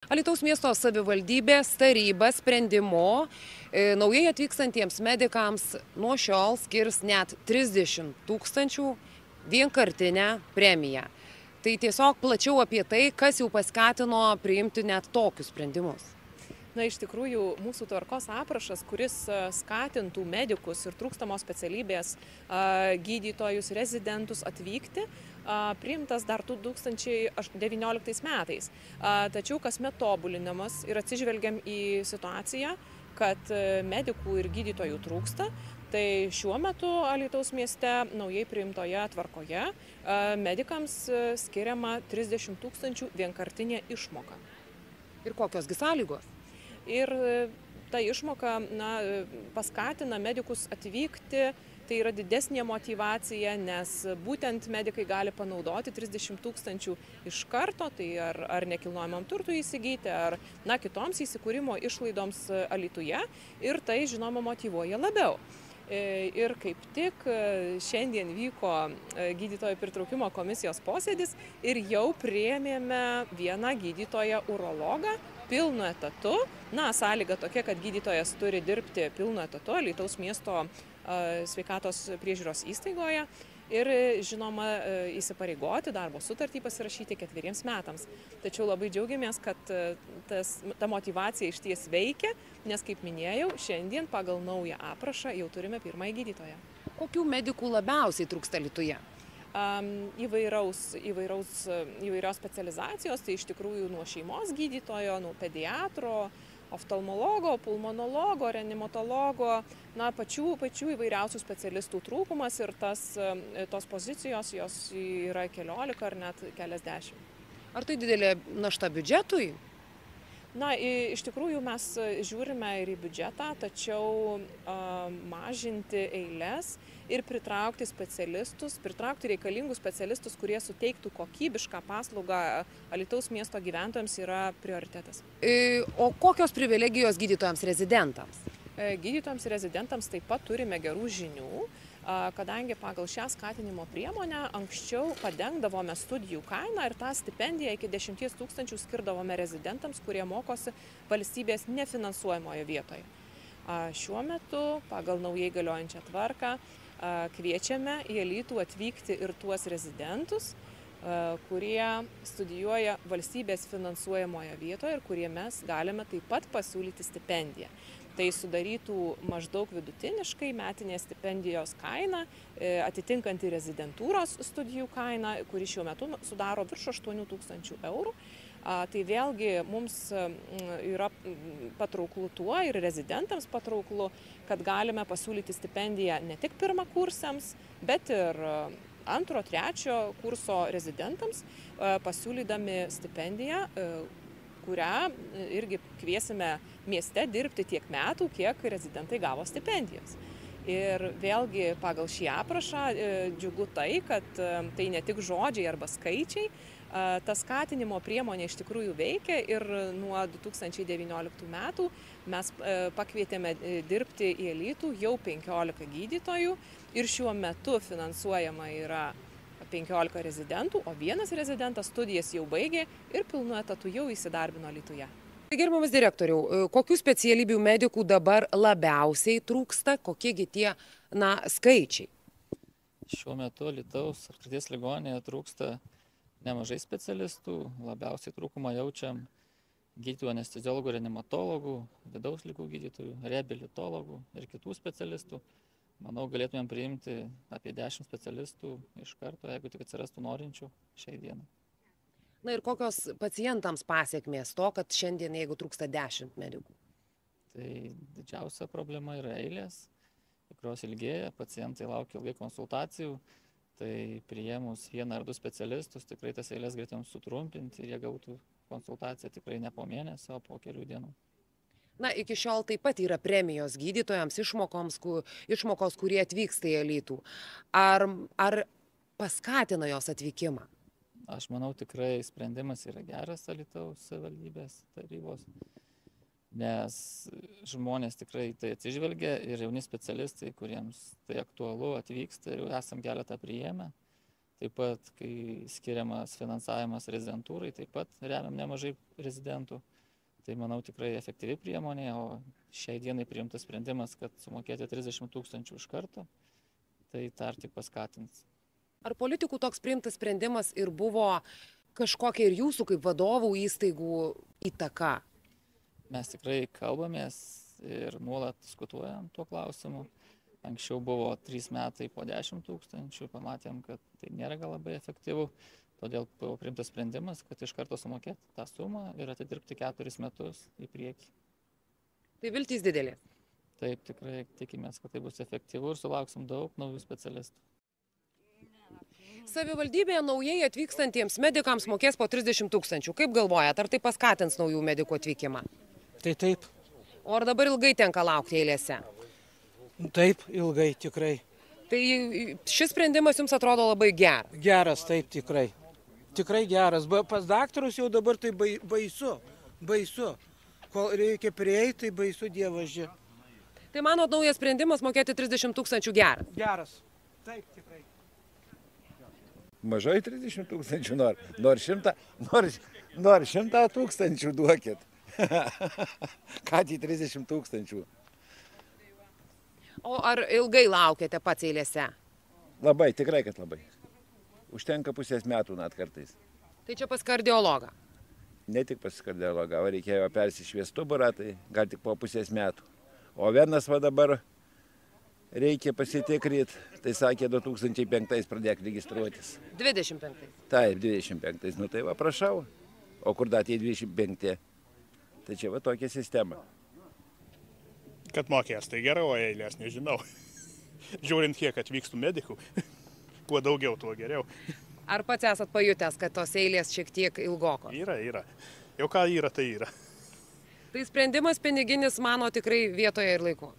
Alytaus miesto savivaldybės taryba sprendimu naujai atvykstantiems medikams nuo šiol skirs net 30 000 vienkartinę premiją. Tai tiesiog plačiau apie tai, kas jau paskatino priimti net tokius sprendimus. Na, iš tikrųjų, mūsų tvarkos aprašas, kuris skatintų medikus ir trūkstamos specialybės gydytojus, rezidentus atvykti, priimtas dar 2019 metais. Tačiau kasmet tobulinamas ir atsižvelgiam į situaciją, kad medikų ir gydytojų trūksta. Tai šiuo metu Alytaus mieste naujai priimtoje tvarkoje medikams skiriama 30 000 vienkartinė išmoka. Ir kokiosgi sąlygos? Ir ta išmoka paskatina medikus atvykti, tai yra didesnė motyvacija, nes būtent medikai gali panaudoti 30 000 iš karto, tai ar nekilnojamam turtui įsigyti, ar kitoms įsikūrimo išlaidoms Alytuje, ir tai, žinoma, motyvuoja labiau. Ir kaip tik šiandien vyko gydytojų pritraukimo komisijos posėdis ir jau priėmėme vieną gydytoją urologą pilnu etatu. Sąlyga tokia, kad gydytojas turi dirbti pilnu etatu Alytaus miesto sveikatos priežiūros įstaigoje ir, žinoma, įsipareigoti darbo sutartį pasirašyti 4 metams. Tačiau labai džiaugiamės, kad ta motyvacija išties veikia, nes, kaip minėjau, šiandien pagal naują aprašą jau turime pirmąjį gydytoją. Kokių medikų labiausiai trūksta Alytuje? Įvairios specializacijos, tai iš tikrųjų nuo šeimos gydytojo, nuo pediatro, oftalmologo, pulmonologo, reanimatologo, pačių įvairiausių specialistų trūkumas, ir tos pozicijos jos yra 15 ar net keliasdešimt. Ar tai didelė našta biudžetui? Iš tikrųjų mes žiūrime ir į biudžetą, tačiau mažinti eiles ir pritraukti reikalingus specialistus, kurie suteiktų kokybišką paslaugą Alytaus miesto gyventojams, yra prioritetas. O kokios privilegijos gydytojams rezidentams? Gydytojams ir rezidentams taip pat turime gerų žinių, kadangi pagal šią skatinimo priemonę anksčiau padengdavome studijų kainą ir tą stipendiją iki 10 000 skirdavome rezidentams, kurie mokosi valstybės nefinansuojamoje vietoje. Šiuo metu pagal naujai galiojančią tvarką kviečiame į Alytų atvykti ir tuos rezidentus, kurie studijuoja valstybės finansuojamoje vietoje ir kurie mes galime taip pat pasiūlyti stipendiją. Tai sudarytų maždaug vidutiniškai metinės stipendijos kainą, atitinkanti rezidentūros studijų kainą, kuri šiuo metu sudaro virš 8 000 eurų. Tai vėlgi mums yra patrauklu tuo ir rezidentams patrauklu, kad galime pasiūlyti stipendiją ne tik pirmakursiams, bet ir 2., 3. kurso rezidentams, pasiūlydami stipendiją, kurią irgi kviesime mieste dirbti tiek metų, kiek rezidentai gavo stipendijas. Ir vėlgi pagal šį aprašą džiugu tai, kad tai ne tik žodžiai arba skaičiai, ta skatinimo priemonė iš tikrųjų veikia ir nuo 2019 metų mes pakvietėme dirbti į Alytų jau 15 gydytojų ir šiuo metu finansuojama yra 15 rezidentų, o vienas rezidentas studijas jau baigė ir pilnu etatu jau įsidarbino Alytuje. Gerbiamas direktoriau, kokių specialybių medikų dabar labiausiai trūksta, kokiegi tie skaičiai? Šiuo metu Alytaus apskrities ligoninėje trūksta nemažai specialistų, labiausiai trūkumą jaučiam gydytojų anesteziologų, reanimatologų, vidaus ligų gydytojų, reabilitologų ir kitų specialistų. Manau, galėtumėm priimti apie 10 specialistų iš karto, jeigu tik atsirastų norinčių šiai dienai. Ir kokios pacientams pasiekmės to, kad šiandien, jeigu trūksta 10 medikų? Tai didžiausia problema yra eilės, kurios ilgėja, pacientai laukia ilgai konsultacijų, tai priėmus 1 ar 2 specialistus tikrai tas eilės galėtumėm sutrumpinti ir jie gautų konsultaciją tikrai ne po mėnesio, o po kelių dienų. Iki šiol taip pat yra premijos gydytojams, išmokos, kurie atvyksta į Alytų. Ar paskatina jos atvykimą? Aš manau, tikrai sprendimas yra geras Alytaus savivaldybės tarybos, nes žmonės tikrai tai atsižvelgia ir jauni specialistai, kuriems tai aktualu, atvyksta ir jau esam keletą priėmę. Taip pat, kai skiriamas finansavimas rezidentūrai, taip pat remiam nemažai rezidentų. Tai manau tikrai efektyvi priemonė, o šiai dienai priimtas sprendimas, kad sumokėti 30 000 iš karto, tai dar tik paskatins. Ar politikų toks priimtas sprendimas ir buvo kažkokia ir jūsų kaip vadovų įstaigų įtaka? Mes tikrai kalbamės ir nuolat diskutuojam tuo klausimu. Anksčiau buvo 3 metai po 10 000, pamatėm, kad tai nėra gal labai efektyvu. Todėl buvo priimtas sprendimas, kad iš karto sumokėti tą sumą ir atidirbti 4 metus į priekį. Tai viltys didelė. Taip, tikrai tikimės, kad tai bus efektyvu ir sulauksim daug naujų specialistų. Savivaldybėje naujai atvykstantiems medikams mokės po 30 000. Kaip galvojat, ar tai paskatins naujų medikų atvykimą? Tai taip. O ar dabar ilgai tenka laukti eilėse? Taip, ilgai tikrai. Tai šis sprendimas jums atrodo labai geras? Geras, taip tikrai. Tikrai geras. Pas daktarus jau dabar tai baisu. Baisu. Kol reikia prieiti, tai baisu dievaži. Tai manot, naujas sprendimas mokėti 30 000 geras? Geras. Taip, tikrai. Mažai 30 000 nors 100 000 duokit. Ką tai 30 000? O ar ilgai laukiate pats eilėse? Labai, tikrai, kad labai. Užtenka pusės metų net kartais. Tai čia pas kardiologą? Ne tik pas kardiologą, o reikėjo persišviesti stuburą, tai gal tik po pusės metų. O vienas va dabar reikia pasitikrinti, tai sakė 2005 pradėk registruotis. 25. Taip, 25. Nu tai va, prašau. O kur datė 25? Tai čia va tokia sistema. Kad mokės, tai gerai, o eilės nežinau. Žiūrint, kiek atvykstų medikų, kuo daugiau, tuo geriau. Ar pats esat pajutęs, kad tos eilės šiek tiek ilgokos? Yra. Jau ką yra, tai yra. Tai sprendimas piniginis, mano, tikrai vietoje ir laiku.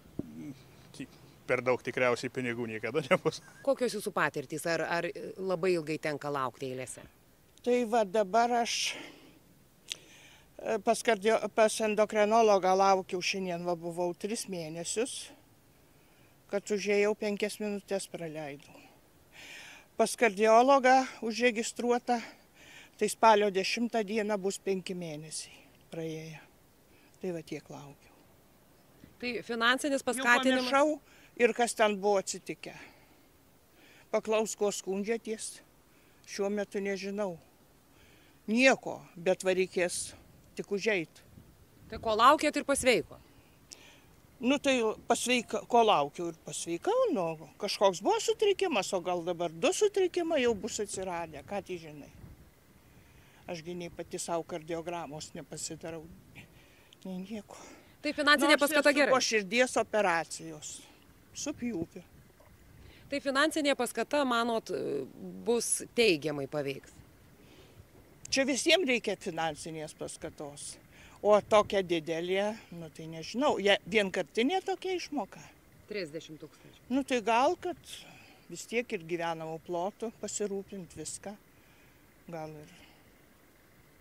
Per daug tikriausiai pinigų niekada nebus. Kokios jūsų patirtys? Ar labai ilgai tenka laukti eilėse? Tai va dabar aš pas endokrinologą laukiau šiandien, va buvau 3 mėnesius, kad užėjau 5 minutės praleidau. Pas kardiologą užregistruota, tai spalio 10 dieną bus 5 mėnesiai praėję. Tai va tiek laukiau. Tai finansinis Jau paskatinimas? pamiršau ir kas ten buvo atsitikę. Paklaus, ko skundžiatės, šiuo metu nežinau. Nieko, bet va reikės tik užeit. Tai ko laukėt ir pasveiko? Nu tai ko laukiau ir pasveikau, nu kažkoks buvo sutrikimas, o gal dabar 2 sutrikimai jau bus atsiradę, ką tai žinai. Ašgi nei pati savo kardiogramos nepasidarau, nei nieko. Tai finansinė paskata gerai? Po širdies operacijos, su pjūviu. Tai finansinė paskata, manot, bus teigiamai paveiks? Čia visiems reikia finansinės paskatos, o tokia didelė, nu tai nežinau, vienkartinė tokia išmoka. 30 000. Nu tai gal, kad vis tiek ir gyvenamų plotų pasirūpinti viską, gal ir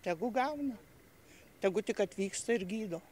tegu gauna, tegu tik atvyksta ir gydo.